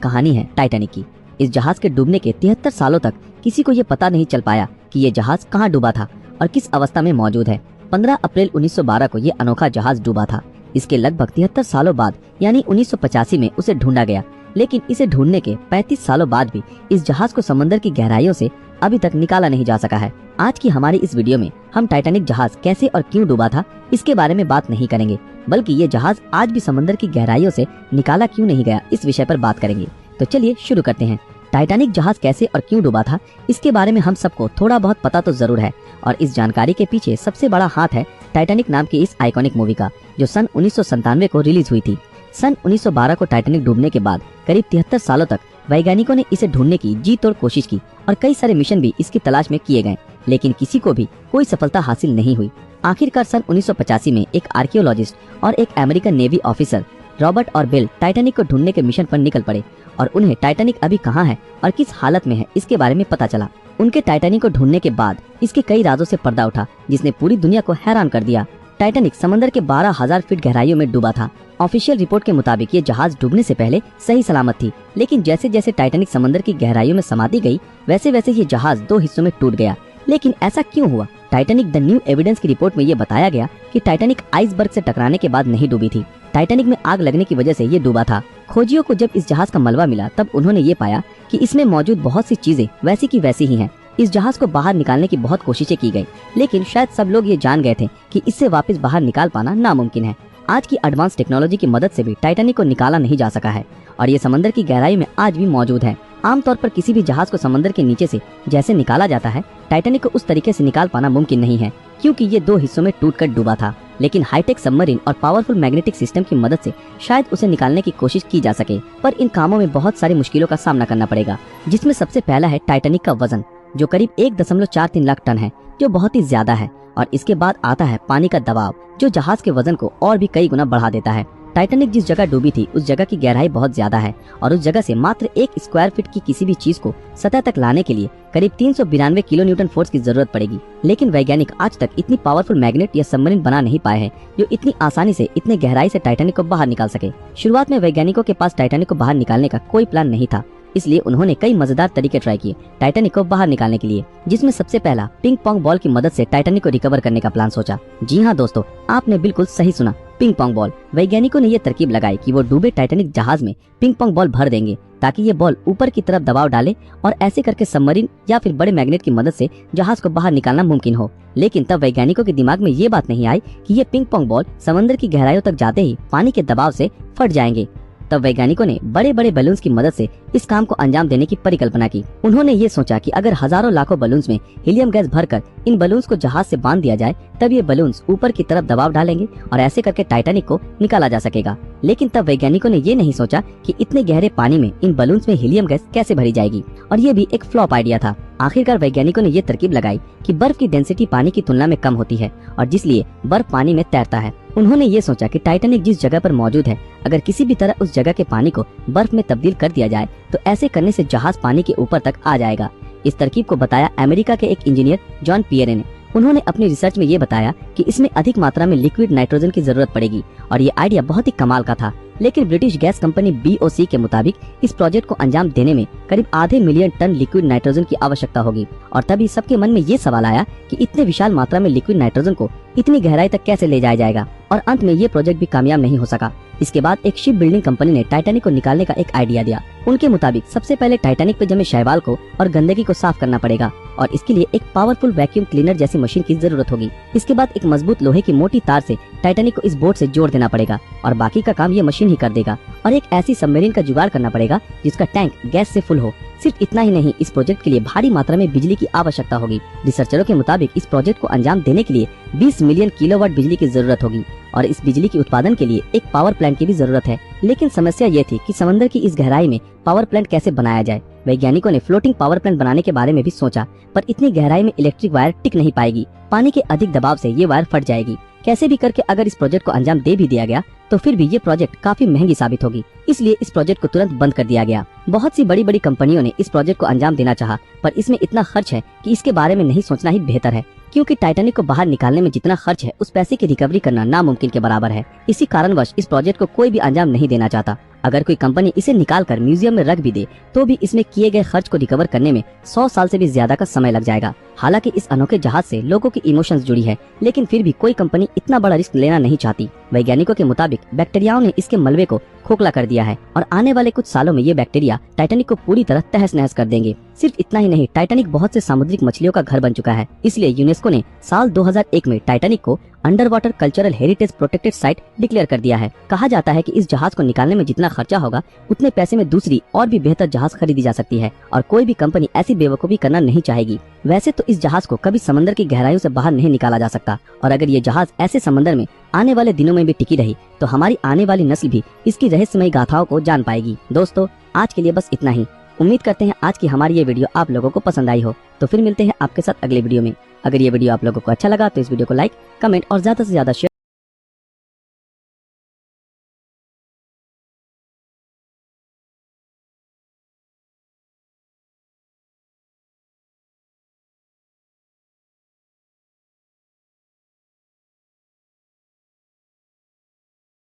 कहानी है टाइटैनिक की। इस जहाज के डूबने के 73 सालों तक किसी को ये पता नहीं चल पाया कि ये जहाज कहाँ डूबा था और किस अवस्था में मौजूद है। 15 अप्रैल 1912 को ये अनोखा जहाज डूबा था। इसके लगभग 73 सालों बाद यानी 1985 में उसे ढूंढा गया, लेकिन इसे ढूंढने के 35 सालों बाद भी इस जहाज को समंदर की गहराइयों से अभी तक निकाला नहीं जा सका है। आज की हमारी इस वीडियो में हम टाइटैनिक जहाज कैसे और क्यों डूबा था इसके बारे में बात नहीं करेंगे, बल्कि ये जहाज आज भी समंदर की गहराइयों से निकाला क्यों नहीं गया इस विषय पर बात करेंगे। तो चलिए शुरू करते हैं। टाइटैनिक जहाज कैसे और क्यों डूबा था इसके बारे में हम सबको थोड़ा बहुत पता तो जरूर है, और इस जानकारी के पीछे सबसे बड़ा हाथ है टाइटैनिक नाम की इस आइकॉनिक मूवी का, जो सन 1997 को रिलीज हुई थी। सन 1912 को टाइटैनिक डूबने के बाद करीब 73 सालों तक वैज्ञानिकों ने इसे ढूंढने की जी तोड़ कोशिश की और कई सारे मिशन भी इसकी तलाश में किए गए, लेकिन किसी को भी कोई सफलता हासिल नहीं हुई। आखिरकार सन 1985 में एक आर्कियोलॉजिस्ट और एक अमेरिकन नेवी ऑफिसर रॉबर्ट और बिल टाइटैनिक को ढूंढने के मिशन पर निकल पड़े और उन्हें टाइटैनिक अभी कहाँ है और किस हालत में है इसके बारे में पता चला। उनके टाइटैनिक को ढूंढने के बाद इसके कई राजों से पर्दा उठा, जिसने पूरी दुनिया को हैरान कर दिया। टाइटैनिक समंदर के 12,000 फीट गहराइयों में डूबा था। ऑफिशियल रिपोर्ट के मुताबिक ये जहाज डूबने से पहले सही सलामत थी, लेकिन जैसे जैसे टाइटैनिक समंदर की गहराइयों में समाती गई वैसे वैसे ये जहाज 2 हिस्सों में टूट गया। लेकिन ऐसा क्यों हुआ? टाइटैनिक द न्यू एविडेंस की रिपोर्ट में ये बताया गया कि टाइटैनिक आइसबर्ग से टकराने के बाद नहीं डूबी थी। टाइटैनिक में आग लगने की वजह से ये डूबा था। खोजियों को जब इस जहाज का मलबा मिला तब उन्होंने ये पाया कि इसमें मौजूद बहुत सी चीजें वैसी की वैसी ही हैं। इस जहाज को बाहर निकालने की बहुत कोशिशें की गई, लेकिन शायद सब लोग ये जान गए थे कि इससे वापस बाहर निकाल पाना नामुमकिन है। आज की एडवांस टेक्नोलॉजी की मदद से भी टाइटैनिक को निकाला नहीं जा सका है और ये समंदर की गहराई में आज भी मौजूद है। आमतौर पर किसी भी जहाज को समंदर के नीचे से जैसे निकाला जाता है, टाइटैनिक को उस तरीके से निकाल पाना मुमकिन नहीं है, क्योंकि ये 2 हिस्सों में टूटकर डूबा था। लेकिन हाईटेक सबमरीन और पावरफुल मैग्नेटिक सिस्टम की मदद से शायद उसे निकालने की कोशिश की जा सके, पर इन कामों में बहुत सारी मुश्किलों का सामना करना पड़ेगा, जिसमें सबसे पहला है टाइटैनिक का वजन, जो करीब 1.43 लाख टन है, जो बहुत ही ज्यादा है। और इसके बाद आता है पानी का दबाव, जो जहाज के वजन को और भी कई गुना बढ़ा देता है। टाइटैनिक जिस जगह डूबी थी उस जगह की गहराई बहुत ज्यादा है और उस जगह से मात्र 1 स्क्वायर फीट की किसी भी चीज को सतह तक लाने के लिए करीब 392 किलो न्यूटन फोर्स की जरूरत पड़ेगी। लेकिन वैज्ञानिक आज तक इतनी पावरफुल मैग्नेट या सबमरीन बना नहीं पाए हैं जो इतनी आसानी से इतने गहराई से टाइटैनिक को बाहर निकाल सके। शुरुआत में वैज्ञानिकों के पास टाइटैनिक को बाहर निकालने का कोई प्लान नहीं था, इसलिए उन्होंने कई मजेदार तरीके ट्राई किए टाइटैनिक को बाहर निकालने के लिए, जिसमें सबसे पहला पिंग पोंग बॉल की मदद से टाइटैनिक को रिकवर करने का प्लान सोचा। जी हाँ दोस्तों, आपने बिल्कुल सही सुना, पिंग पोंग बॉल। वैज्ञानिकों ने ये तरकीब लगाई कि वो डूबे टाइटैनिक जहाज में पिंग पोंग बॉल भर देंगे ताकि ये बॉल ऊपर की तरफ दबाव डाले और ऐसे करके सबमरीन या फिर बड़े मैग्नेट की मदद से जहाज को बाहर निकालना मुमकिन हो। लेकिन तब वैज्ञानिकों के दिमाग में ये बात नहीं आई कि ये पिंग पोंग बॉल समंदर की गहराइयों तक जाते ही पानी के दबाव से फट जाएंगे। तब वैज्ञानिकों ने बड़े बड़े बलून्स की मदद से इस काम को अंजाम देने की परिकल्पना की। उन्होंने ये सोचा कि अगर हजारों लाखों बलून्स में हीलियम गैस भरकर इन बलून्स को जहाज से बांध दिया जाए तब ये बलून्स ऊपर की तरफ दबाव डालेंगे और ऐसे करके टाइटैनिक को निकाला जा सकेगा। लेकिन तब वैज्ञानिकों ने ये नहीं सोचा कि इतने गहरे पानी में इन बलून्स में हीलियम गैस कैसे भरी जाएगी, और ये भी एक फ्लॉप आइडिया था। आखिरकार वैज्ञानिकों ने ये तरकीब लगाई कि बर्फ की डेंसिटी पानी की तुलना में कम होती है और जिसलिए बर्फ पानी में तैरता है। उन्होंने ये सोचा कि टाइटैनिक जिस जगह पर मौजूद है, अगर किसी भी तरह उस जगह के पानी को बर्फ में तब्दील कर दिया जाए तो ऐसे करने से जहाज पानी के ऊपर तक आ जाएगा। इस तरकीब को बताया अमेरिका के एक इंजीनियर जॉन पियरे ने। उन्होंने अपनी रिसर्च में ये बताया कि इसमें अधिक मात्रा में लिक्विड नाइट्रोजन की जरूरत पड़ेगी और ये आइडिया बहुत ही कमाल का था। लेकिन ब्रिटिश गैस कंपनी BOC के मुताबिक इस प्रोजेक्ट को अंजाम देने में करीब आधे मिलियन टन लिक्विड नाइट्रोजन की आवश्यकता होगी, और तभी सबके मन में ये सवाल आया कि इतने विशाल मात्रा में लिक्विड नाइट्रोजन को इतनी गहराई तक कैसे ले जाया जाएगा, और अंत में ये प्रोजेक्ट भी कामयाब नहीं हो सका। इसके बाद एक शिप बिल्डिंग कंपनी ने टाइटैनिक को निकालने का एक आइडिया दिया। उनके मुताबिक सबसे पहले टाइटैनिक पे जमे शैवाल को और गंदगी को साफ करना पड़ेगा और इसके लिए एक पावरफुल वैक्यूम क्लीनर जैसी मशीन की जरूरत होगी। इसके बाद एक मजबूत लोहे की मोटी तार से टाइटैनिक को इस बोट से जोड़ देना पड़ेगा और बाकी का काम ये मशीन ही कर देगा, और एक ऐसी सबमरीन का जुगाड़ करना पड़ेगा जिसका टैंक गैस से फुल हो। सिर्फ इतना ही नहीं, इस प्रोजेक्ट के लिए भारी मात्रा में बिजली की आवश्यकता होगी। रिसर्चरों के मुताबिक इस प्रोजेक्ट को अंजाम देने के लिए 20 मिलियन किलोवाट बिजली की जरूरत होगी और इस बिजली के उत्पादन के लिए एक पावर प्लांट की भी जरूरत है। लेकिन समस्या ये थी कि समंदर की इस गहराई में पावर प्लांट कैसे बनाया जाए। वैज्ञानिकों ने फ्लोटिंग पावर प्लांट बनाने के बारे में भी सोचा, पर इतनी गहराई में इलेक्ट्रिक वायर टिक नहीं पाएगी। पानी के अधिक दबाव से ये वायर फट जाएगी। कैसे भी करके अगर इस प्रोजेक्ट को अंजाम दे भी दिया गया तो फिर भी ये प्रोजेक्ट काफी महंगी साबित होगी, इसलिए इस प्रोजेक्ट को तुरंत बंद कर दिया गया। बहुत सी बड़ी बड़ी कंपनियों ने इस प्रोजेक्ट को अंजाम देना चाहा, पर इसमें इतना खर्च है कि इसके बारे में नहीं सोचना ही बेहतर है, क्योंकि टाइटैनिक को बाहर निकालने में जितना खर्च है उस पैसे की रिकवरी करना नामुमकिन के बराबर है। इसी कारणवश इस प्रोजेक्ट को कोई भी अंजाम नहीं देना चाहता अगर कोई कंपनी इसे निकाल कर म्यूजियम में रख भी दे तो भी इसमें किए गए खर्च को रिकवर करने में 100 साल से भी ज्यादा का समय लग जाएगा। हालांकि इस अनोखे जहाज से लोगों की इमोशंस जुड़ी है, लेकिन फिर भी कोई कंपनी इतना बड़ा रिस्क लेना नहीं चाहती। वैज्ञानिकों के मुताबिक बैक्टीरियाओं ने इसके मलबे को खोखला कर दिया है और आने वाले कुछ सालों में ये बैक्टीरिया टाइटैनिक को पूरी तरह तहस नहस कर देंगे। सिर्फ इतना ही नहीं, टाइटैनिक बहुत से सामुद्रिक मछलियों का घर बन चुका है। इसलिए यूनेस्को ने साल 2001 में टाइटैनिक को under water cultural heritage protected site declare कर दिया है। कहा जाता है कि इस जहाज को निकालने में जितना खर्चा होगा उतने पैसे में दूसरी और भी बेहतर जहाज खरीदी जा सकती है और कोई भी कंपनी ऐसी बेवकूफी करना नहीं चाहेगी। वैसे तो इस जहाज को कभी समंदर की गहराइयों से बाहर नहीं निकाला जा सकता और अगर ये जहाज ऐसे समंदर में आने वाले दिनों में भी टिकी रही तो हमारी आने वाली नस्ल भी इसकी रहस्यमयी गाथाओं को जान पाएगी। दोस्तों, आज के लिए बस इतना ही। उम्मीद करते हैं आज की हमारी ये वीडियो आप लोगों को पसंद आई हो। तो फिर मिलते हैं आपके साथ अगले वीडियो में। अगर ये वीडियो आप लोगों को अच्छा लगा तो इस वीडियो को लाइक, कमेंट और ज्यादा से ज्यादा शेयर